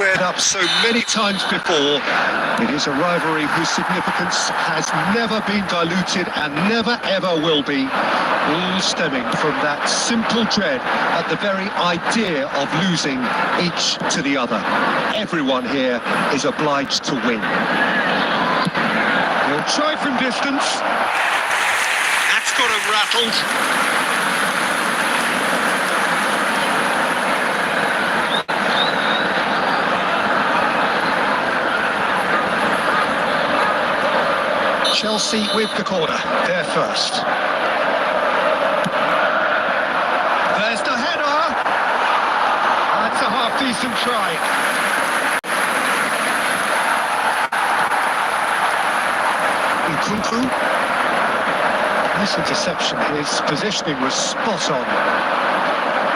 squared up so many times before. It is a rivalry whose significance has never been diluted and never ever will be, all stemming from that simple dread at the very idea of losing each to the other. Everyone here is obliged to win. He'll try from distance. That's got him rattled. Chelsea with the corner, they're first. There's the header! That's a half-decent try. Nkunku. Nice interception, his positioning was spot on.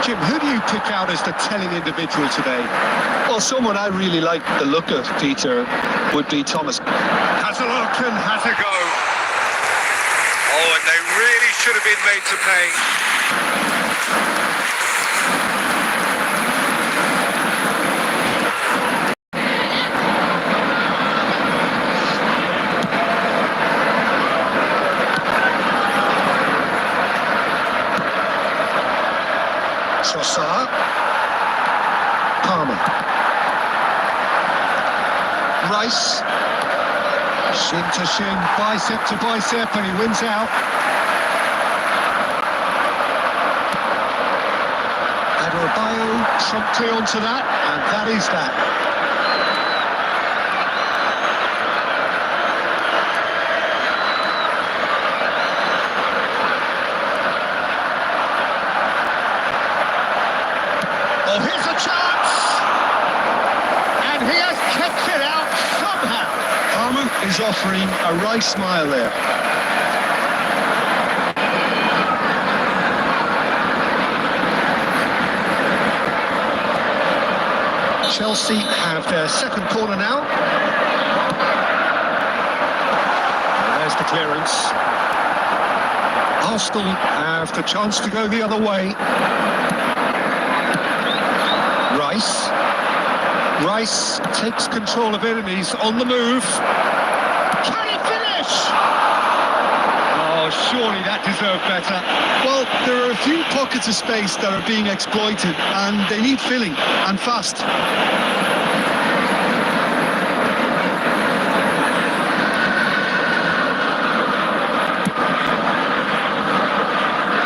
Jim, who do you pick out as the telling individual today? Well, someone I really like the look of, Peter, would be Thomas. Has a look and has a go. Oh, and they really should have been made to pay. Trossard. Palmer. Rice. Shin to shin, bicep to bicep, and he wins out. Adebayo promptly onto that, and that is that. Oh, here's a chance! And he has kept it out somehow. Palmer is offering a right smile there. Chelsea have their second corner now. And there's the clearance. Arsenal have the chance to go the other way. Rice takes control of it and he's on the move. Can he finish? Oh, surely that deserved better. Well, there are a few pockets of space that are being exploited and they need filling, and fast.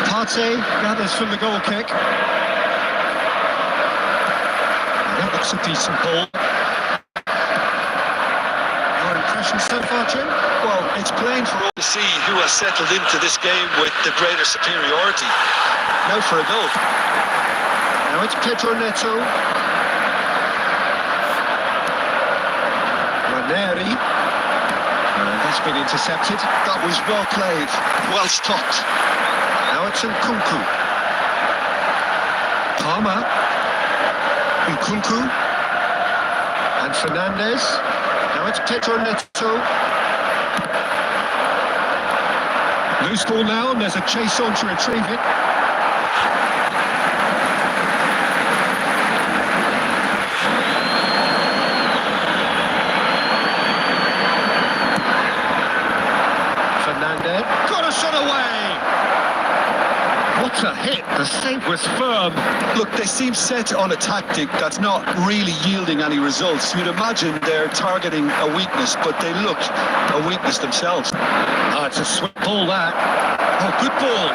Partey gathers from the goal kick. That looks a decent ball. Your impression so far, Jim? Well, it's plain for all to see who has settled into this game with the greater superiority. Now for a goal. Now it's Pedro Neto. Ranieri. That's been intercepted. That was well played, well stopped. Now it's Nkunku. Palmer. Nkunku and Fernandes. Now it's Pedro Neto. Loose ball now, and there's a chase on to retrieve it. Fernandes got a shot away. What a hit, the save was firm. Look, they seem set on a tactic that's not really yielding any results. You'd imagine they're targeting a weakness, but they look a weakness themselves. Oh, it's a sweet ball, that. Oh, good ball.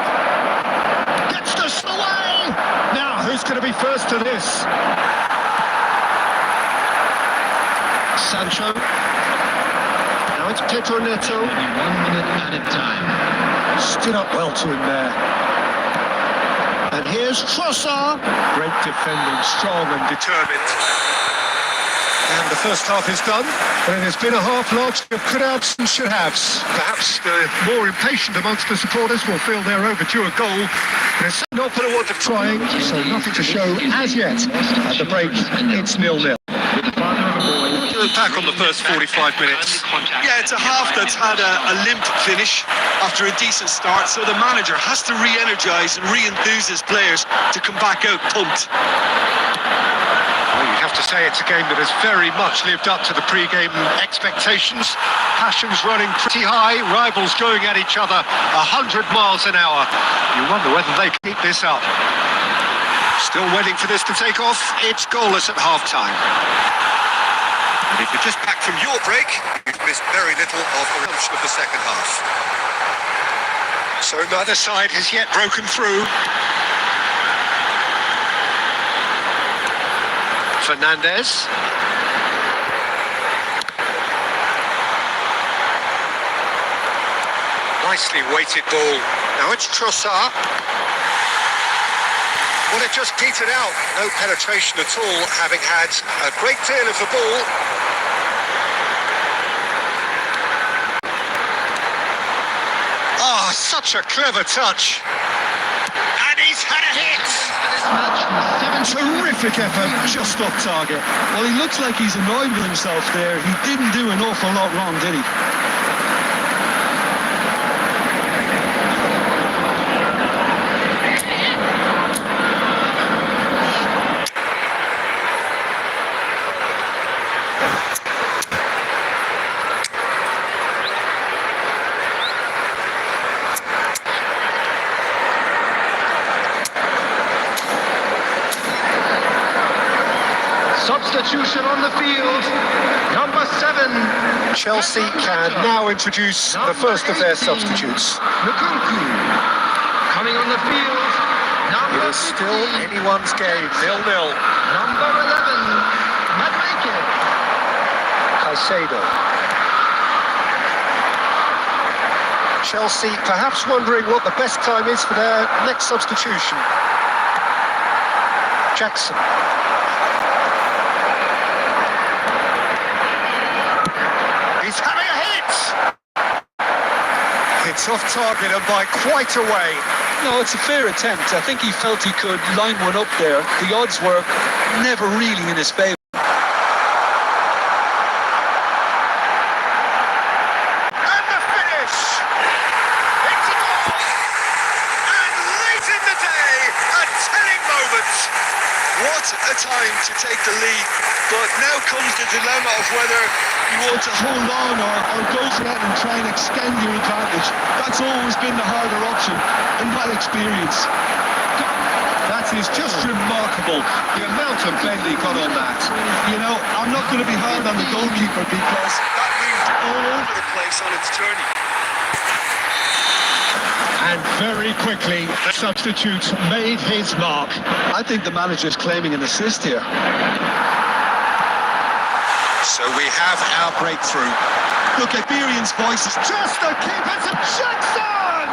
Gets this away! Now, who's going to be first to this? Sancho. Now it's Pedro Neto. 1 minute added time. Stood up well to him there. And here's Trossard. Great defending, strong and determined. And the first half is done, and it has been a half lot of could-haves and should-haves. Perhaps the more impatient amongst the supporters will feel they're overdue a goal. But it's not for the want of trying, so nothing to show as yet. At the break, it's 0-0. Attack on the first 45 minutes. Yeah, it's a half that's had a limp finish after a decent start, so the manager has to re-energise and re-enthuse his players to come back out pumped. Well, you'd have to say it's a game that has very much lived up to the pre-game expectations. Passions running pretty high, rivals going at each other 100 miles an hour. You wonder whether they keep this up. Still waiting for this to take off. It's goalless at half-time. And if you're just back from your break, you've missed very little of the resumption of the second half. So neither side has yet broken through. Fernandez. Nicely weighted ball. Now it's Trossard. Well, it just petered out. No penetration at all, having had a great deal of the ball. Ah, such a clever touch. And he's had a hit. Terrific effort, just off target. Well, he looks like he's annoyed with himself there. He didn't do an awful lot wrong, did he? Substitution on the field, number 7. Chelsea can now introduce the first of their substitutes. Nkunku coming on the field. It is still anyone's game, 0-0. Number 11, Madueke. Caicedo. Chelsea perhaps wondering what the best time is for their next substitution. Jackson. He's having a hit! It's off target and by quite a way. No, it's a fair attempt. I think he felt he could line one up there. The odds were never really in his favour. And the finish! It's a goal! And late in the day, a telling moment. What a time to take the lead. But now comes the dilemma of whether you want to hold on or go for that and try and extend your advantage. That's always been the harder option in my experience. That is just remarkable, the amount of bend he got on that. You know, I'm not going to be hard on the goalkeeper because that moved all over the place on its journey. And very quickly, the substitute made his mark. I think the manager's claiming an assist here. So we have our breakthrough. Look, Iberian's voice is Just the keeper to Jackson!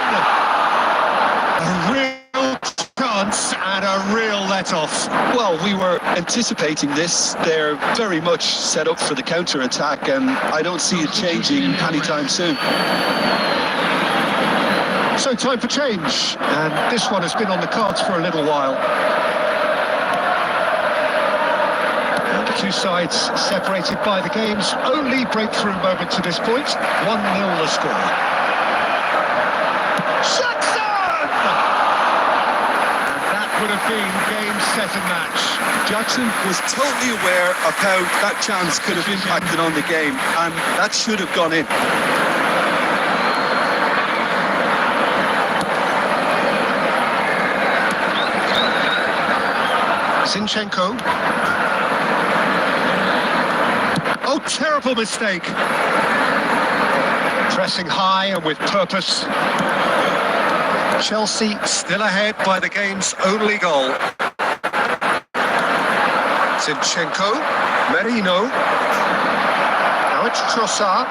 A real chance and a real let-off. well, we were anticipating this. They're very much set up for the counter-attack, and I don't see it changing anytime soon. So time for change, and this one has been on the cards for a little while. And the two sides separated by the game's only breakthrough moment to this point. 1-0 the score. Jackson! And that would have been game, set and match. Jackson was totally aware of how that chance could have impacted on the game, and that should have gone in. Zinchenko. Oh, terrible mistake. Pressing high and with purpose. Chelsea still ahead by the game's only goal. Zinchenko. Merino. Now it's Trossard.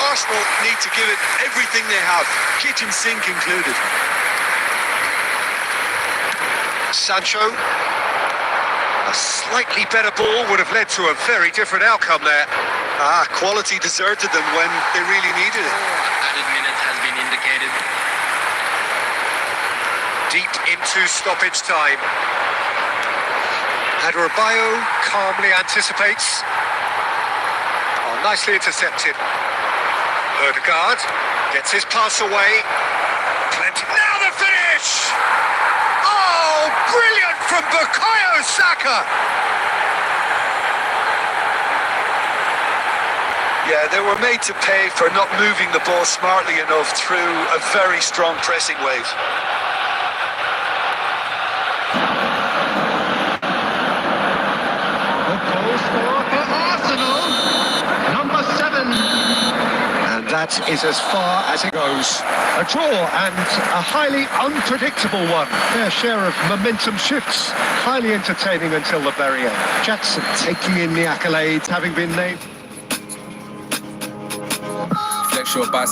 Arsenal need to give it everything they have, kitchen sink included. Sancho. A slightly better ball would have led to a very different outcome there. Quality deserted them when they really needed it. Added minute has been indicated. Deep into stoppage time. Adebayo calmly anticipates. Oh, nicely intercepted. Ødegaard gets his pass away. Plenty. Now the finish! Oh, brilliant from Bukayo Saka! Yeah, they were made to pay for not moving the ball smartly enough through a very strong pressing wave. Good goal scorer for Arsenal. Number 7. And that is as far as it goes. A draw and a highly unpredictable one. Fair share of momentum shifts. Highly entertaining until the very end. Jackson taking in the accolades, having been named. Flex your bicycle.